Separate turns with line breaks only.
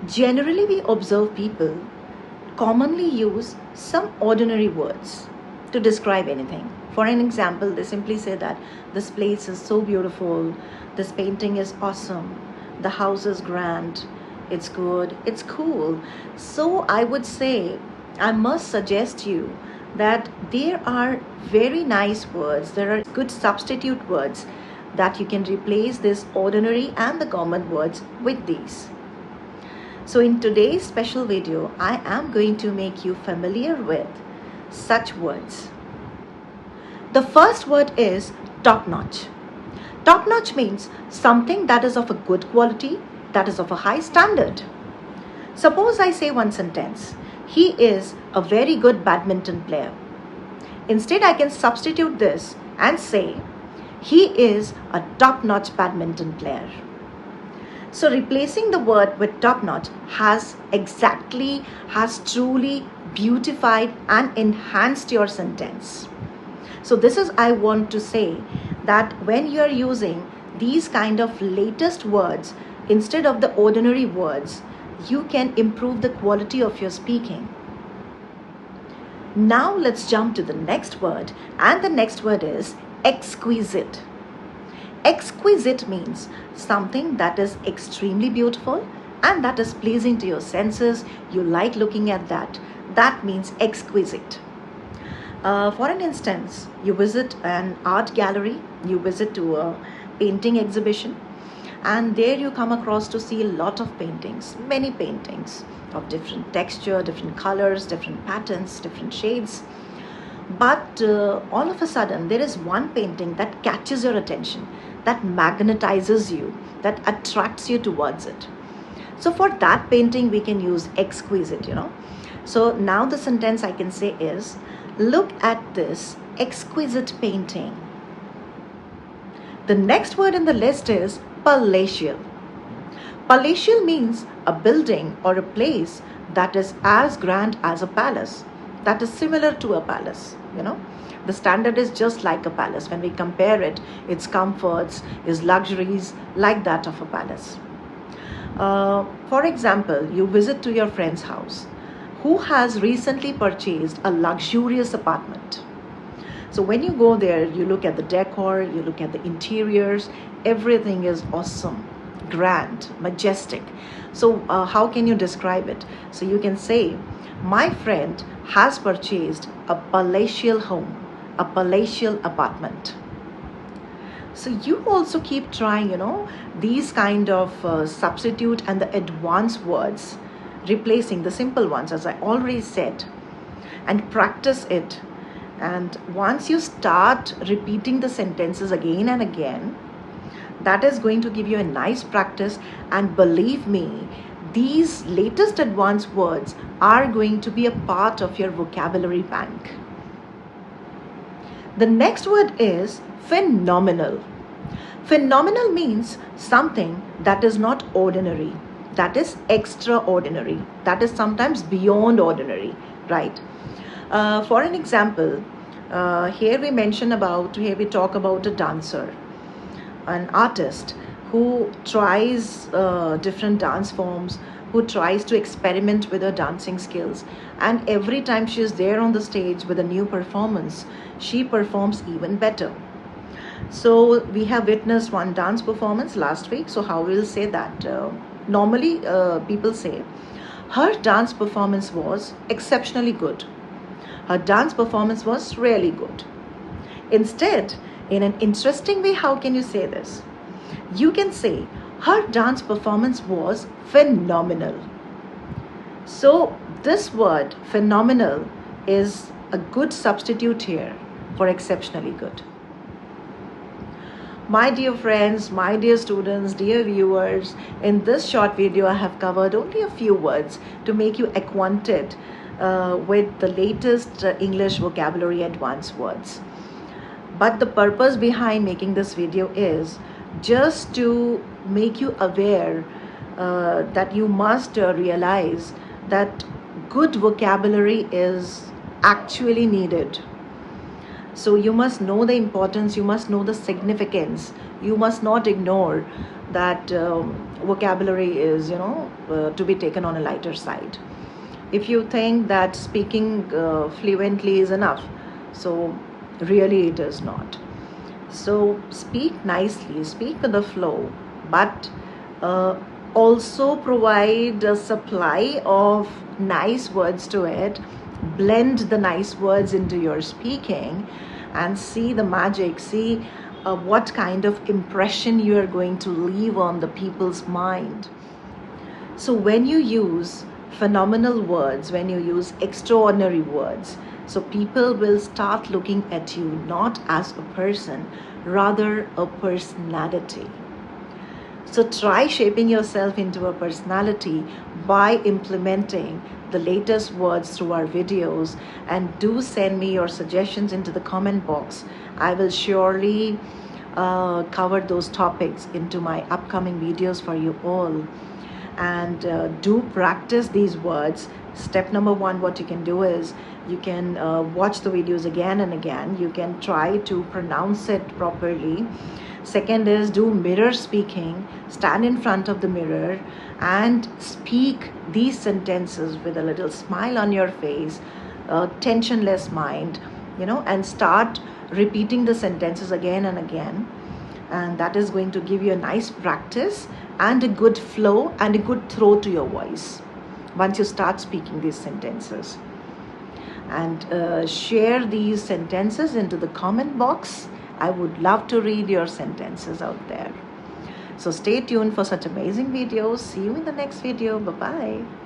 Generally, we observe people commonly use some ordinary words to describe anything. For an example, they simply say that this place is so beautiful, this painting is awesome, the house is grand, it's good, it's cool. So I would say, I must suggest you that there are very nice words, there are good substitute words that you can replace this ordinary and the common words with these. So in today's special video, I am going to make you familiar with such words. The first word is top-notch. Top-notch means something that is of a good quality, that is of a high standard. Suppose I say one sentence, he is a very good badminton player. Instead, I can substitute this and say, he is a top-notch badminton player. So replacing the word with top-notch has truly beautified and enhanced your sentence. So this is, I want to say that when you are using these kind of latest words instead of the ordinary words, you can improve the quality of your speaking. Now let's jump to the next word, and the next word is exquisite. Exquisite means something that is extremely beautiful and that is pleasing to your senses. You like looking at that. That means exquisite. For an instance, you visit an art gallery, you visit to a painting exhibition, and there you come across to see a lot of paintings, many paintings of different texture, different colors, different patterns, different shades. But all of a sudden, there is one painting that catches your attention, that magnetizes you, that attracts you towards it. So for that painting, we can use exquisite, So now the sentence I can say is, look at this exquisite painting. The next word in the list is palatial. Palatial means a building or a place that is as grand as a palace, that is similar to a palace, The standard is just like a palace. When we compare it, its comforts, its luxuries, like that of a palace. For example, you visit to your friend's house who has recently purchased a luxurious apartment. So when you go there, you look at the decor, you look at the interiors, everything is awesome, grand, majestic. So how can you describe it? So you can say, my friend has purchased a palatial home, a palatial apartment. So you also keep trying, these kind of substitute and the advanced words, replacing the simple ones, as I already said, and practice it. And once you start repeating the sentences again and again, that is going to give you a nice practice. And believe me, these latest advanced words are going to be a part of your vocabulary bank. The next word is phenomenal. Phenomenal means something that is not ordinary, that is extraordinary, that is sometimes beyond ordinary, right? For an example, here we talk about a dancer, an artist who tries different dance forms, who tries to experiment with her dancing skills. And every time she is there on the stage with a new performance, she performs even better. So we have witnessed one dance performance last week. So how we'll say that? Normally, people say, her dance performance was exceptionally good. Her dance performance was really good. Instead, in an interesting way, how can you say this? You can say, her dance performance was phenomenal. So this word, phenomenal, is a good substitute here for exceptionally good. My dear friends, my dear students, dear viewers, in this short video, I have covered only a few words to make you acquainted with the latest English vocabulary advanced words. But the purpose behind making this video is just to make you aware that you must realize that good vocabulary is actually needed. So you must know the importance, you must know the significance, You must not ignore that vocabulary is, to be taken on a lighter side. If you think that speaking fluently is enough, so really it is not. So speak nicely, speak with the flow, but uh, also provide a supply of nice words to it. Blend the nice words into your speaking and see the magic. See what kind of impression you are going to leave on the people's mind. So when you use phenomenal words, when you use extraordinary words, so people will start looking at you not as a person, rather a personality. So try shaping yourself into a personality by implementing the latest words through our videos, and do send me your suggestions into the comment box. I will surely cover those topics into my upcoming videos for you all. And do practice these words. Step number one, what you can do is you can watch the videos again and again. You can try to pronounce it properly. Second is do mirror speaking. Stand in front of the mirror and speak these sentences with a little smile on your face, tensionless mind, and start repeating the sentences again and again. And that is going to give you a nice practice and a good flow and a good throw to your voice once you start speaking these sentences. And share these sentences into the comment box. I would love to read your sentences out there. So stay tuned for such amazing videos. See you in the next video. Bye-bye.